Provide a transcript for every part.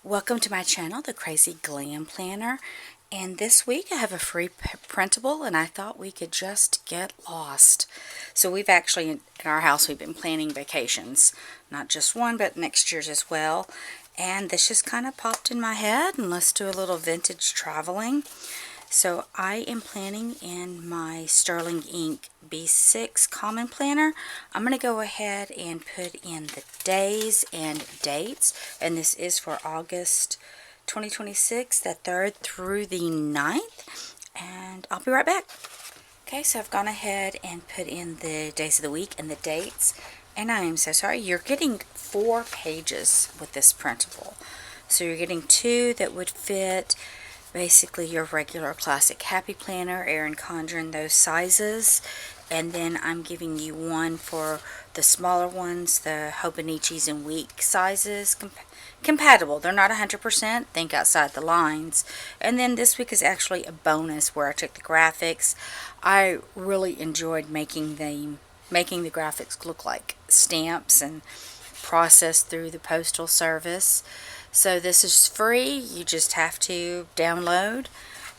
Welcome to my channel, The Crazy Glam Planner, and this week I have a free printable and I thought we could just get lost. So we've actually, in our house, we've been planning vacations, not just one but next year's as well, and this just kind of popped in my head and let's do a little vintage traveling. So I am planning in my Sterling Ink B6 Common Planner. I'm going to go ahead and put in the days and dates, and this is for August 2026, the 3rd through the 9th, and I'll be right back. Okay, so I've gone ahead and put in the days of the week and the dates, and I am so sorry. You're getting 4 pages with this printable. So you're getting 2 that would fit basically your regular classic happy planner, Erin Condren, those sizes, and then I'm giving you 1 for the smaller ones, the Hobonichis and Week sizes, compatible. They're not 100%, think outside the lines. And then this week is actually a bonus where I took the graphics. I really enjoyed making the graphics look like stamps and processed through the postal service. So this is free. You just have to download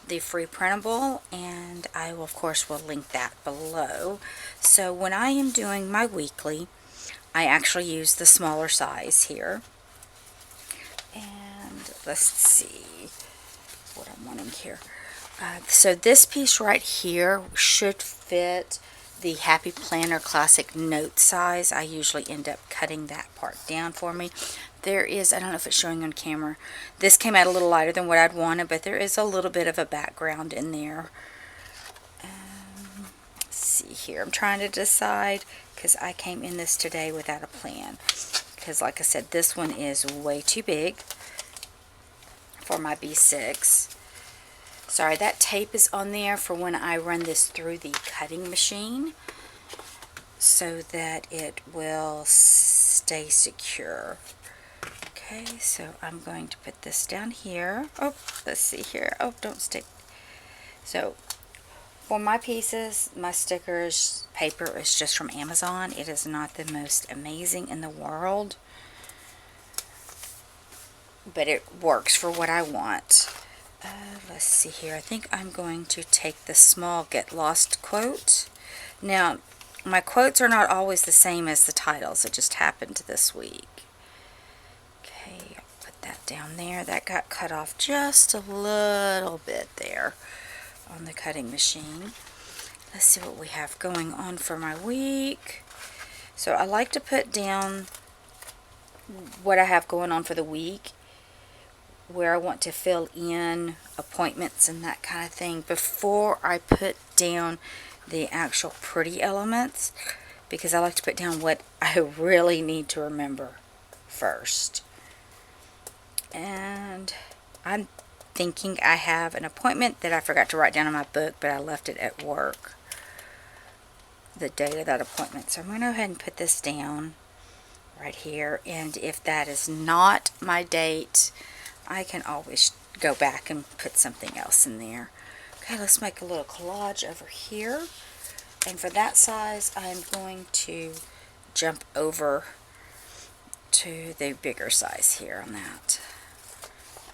the free printable, and I will, of course, will link that below. So when I am doing my weekly, I actually use the smaller size here. And let's see what I'm wanting here. So this piece right here should fit the Happy Planner Classic Note size. I usually end up cutting that part down for me. There is, I don't know if it's showing on camera, this came out a little lighter than what I'd wanted, but there is a little bit of a background in there. Let's see here. I'm trying to decide because I came in this today without a plan. Because like I said, this one is way too big for my B6. Sorry, that tape is on there for when I run this through the cutting machine so that it will stay secure. Okay, so I'm going to put this down here. Oh, let's see here. Oh, don't stick. So for my pieces, my stickers, paper is just from Amazon. It is not the most amazing in the world, but it works for what I want. Let's see here. I think I'm going to take the small Get Lost quote. Now, my quotes are not always the same as the titles. It just happened this week. Okay, I'll put that down there. That got cut off just a little bit there on the cutting machine. Let's see what we have going on for my week. So I like to put down what I have going on for the week, where I want to fill in appointments and that kind of thing before I put down the actual pretty elements, because I like to put down what I really need to remember first. And I'm thinking I have an appointment that I forgot to write down in my book, but I left it at work, the date of that appointment. So I'm going to go ahead and put this down right here, and if that is not my date, I can always go back and put something else in there. Okay, let's make a little collage over here. And for that size, I'm going to jump over to the bigger size here on that.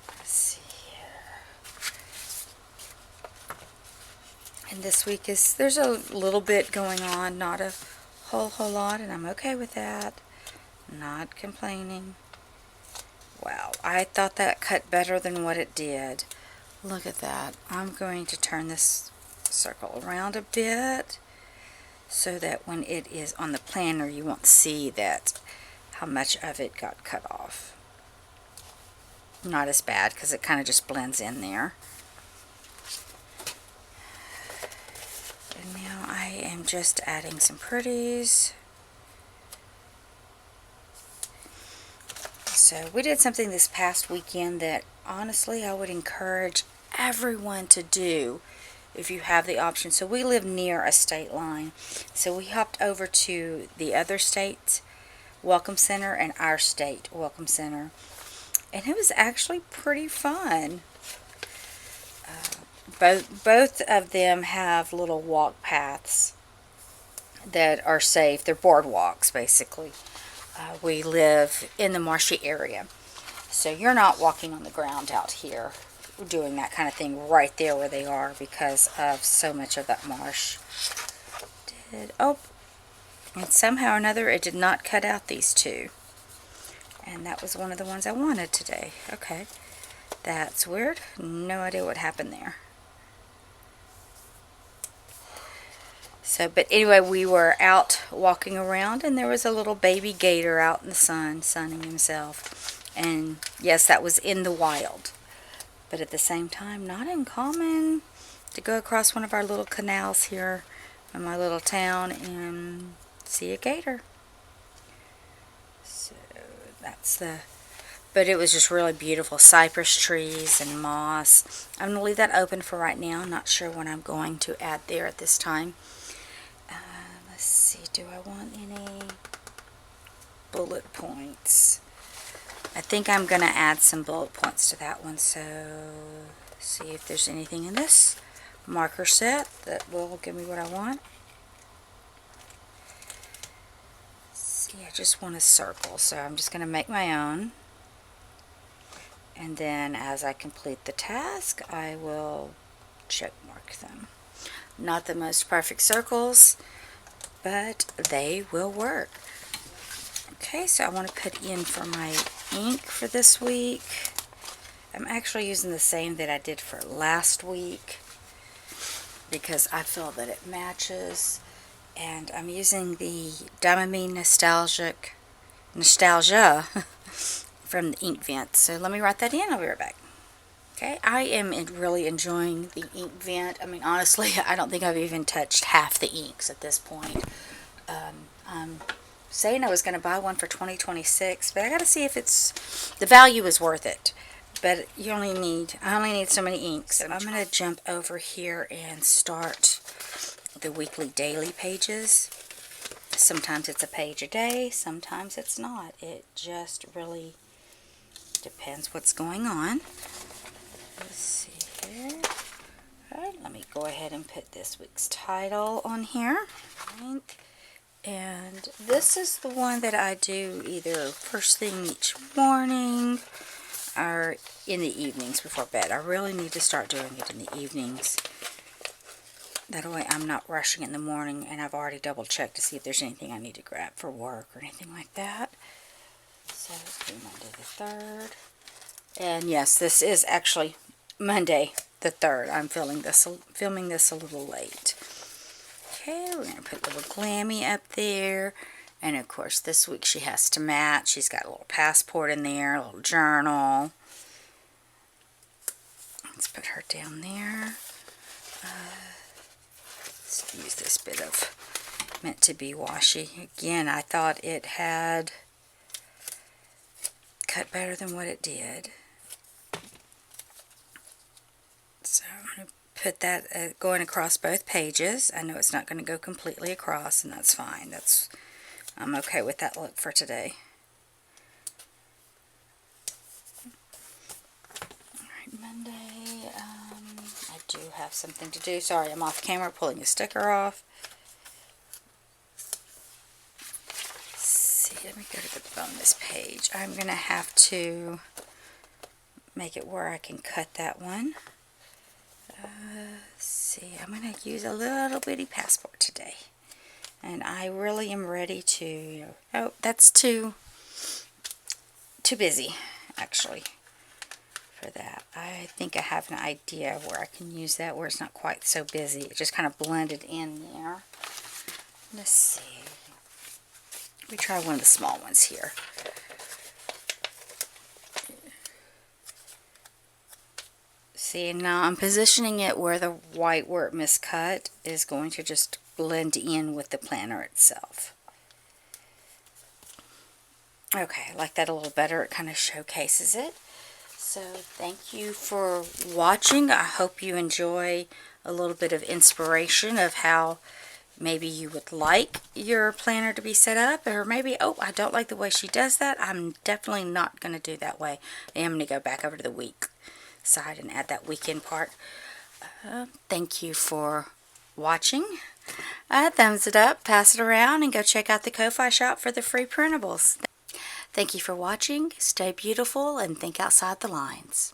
Let's see here. And this week there's a little bit going on, not a whole lot, and I'm okay with that. Not complaining. Wow, I thought that cut better than what it did. Look at that. I'm going to turn this circle around a bit so that when it is on the planner you won't see that how much of it got cut off. Not as bad because it kind of just blends in there. And now I am just adding some pretties. So we did something this past weekend that honestly I would encourage everyone to do if you have the option. So we live near a state line, so we hopped over to the other state's Welcome Center and our state Welcome Center, and it was actually pretty fun. Both of them have little walk paths that are safe. They're boardwalks basically. We live in the marshy area. So you're not walking on the ground out here doing that kind of thing right there where they are because of so much of that marsh. Oh, and somehow or another it did not cut out these two. And that was one of the ones I wanted today. Okay, that's weird. No idea what happened there. So, but anyway, we were out walking around and there was a little baby gator out in the sun, sunning himself. And yes, that was in the wild. But at the same time, not uncommon to go across one of our little canals here in my little town and see a gator. So that's but it was just really beautiful. Cypress trees and moss. I'm going to leave that open for right now. I'm not sure what I'm going to add there at this time. Let's see, do I want any bullet points? I think I'm going to add some bullet points to that one. So see if there's anything in this marker set that will give me what I want. See, I just want a circle, so I'm just going to make my own. And then as I complete the task, I will check mark them. Not the most perfect circles, but they will work. Okay, so I want to put in for my ink for this week. I'm actually using the same that I did for last week because I feel that it matches. And I'm using the Dramamine Nostalgia from the ink vent. So let me write that in. I'll be right back. Okay, I am really enjoying the ink vent. I mean, honestly, I don't think I've even touched half the inks at this point. I'm saying I was going to buy one for 2026, but I got to see if the value is worth it. But I only need so many inks. And I'm going to jump over here and start the weekly daily pages. Sometimes it's a page a day, sometimes it's not. It just really depends what's going on. Let's see here. Alright, let me go ahead and put this week's title on here. And this is the one that I do either first thing each morning or in the evenings before bed. I really need to start doing it in the evenings. That way I'm not rushing in the morning and I've already double checked to see if there's anything I need to grab for work or anything like that. So let's do Monday the 3rd. And yes, this is actually Monday the 3rd. I'm filming this a little late. Okay, we're going to put little Glammy up there. And of course this week she has to match. She's got a little passport in there, a little journal. Let's put her down there. Let's use this bit of meant to be washi. Again, I thought it had cut better than what it did. So I'm going to put that going across both pages. I know it's not going to go completely across, and that's fine. I'm okay with that look for today. Alright, Monday. I do have something to do. Sorry, I'm off camera pulling a sticker off. Let's see, let me go to the bonus page. I'm going to have to make it where I can cut that one. Let's see, I'm going to use a little bitty passport today. And I really am ready to, oh, that's too busy, actually, for that. I think I have an idea where I can use that where it's not quite so busy. It just kind of blended in there. Let's see. We try one of the small ones here. See, now I'm positioning it where the white where it miscut is going to just blend in with the planner itself. Okay, I like that a little better. It kind of showcases it. So thank you for watching. I hope you enjoy a little bit of inspiration of how maybe you would like your planner to be set up, or maybe, oh, I don't like the way she does that. I'm definitely not going to do that way. I am going to go back over to the week side and add that weekend part. Thank you for watching. Thumbs it up, pass it around, and go check out the Ko-Fi shop for the free printables. Thank you for watching. Stay beautiful and think outside the lines.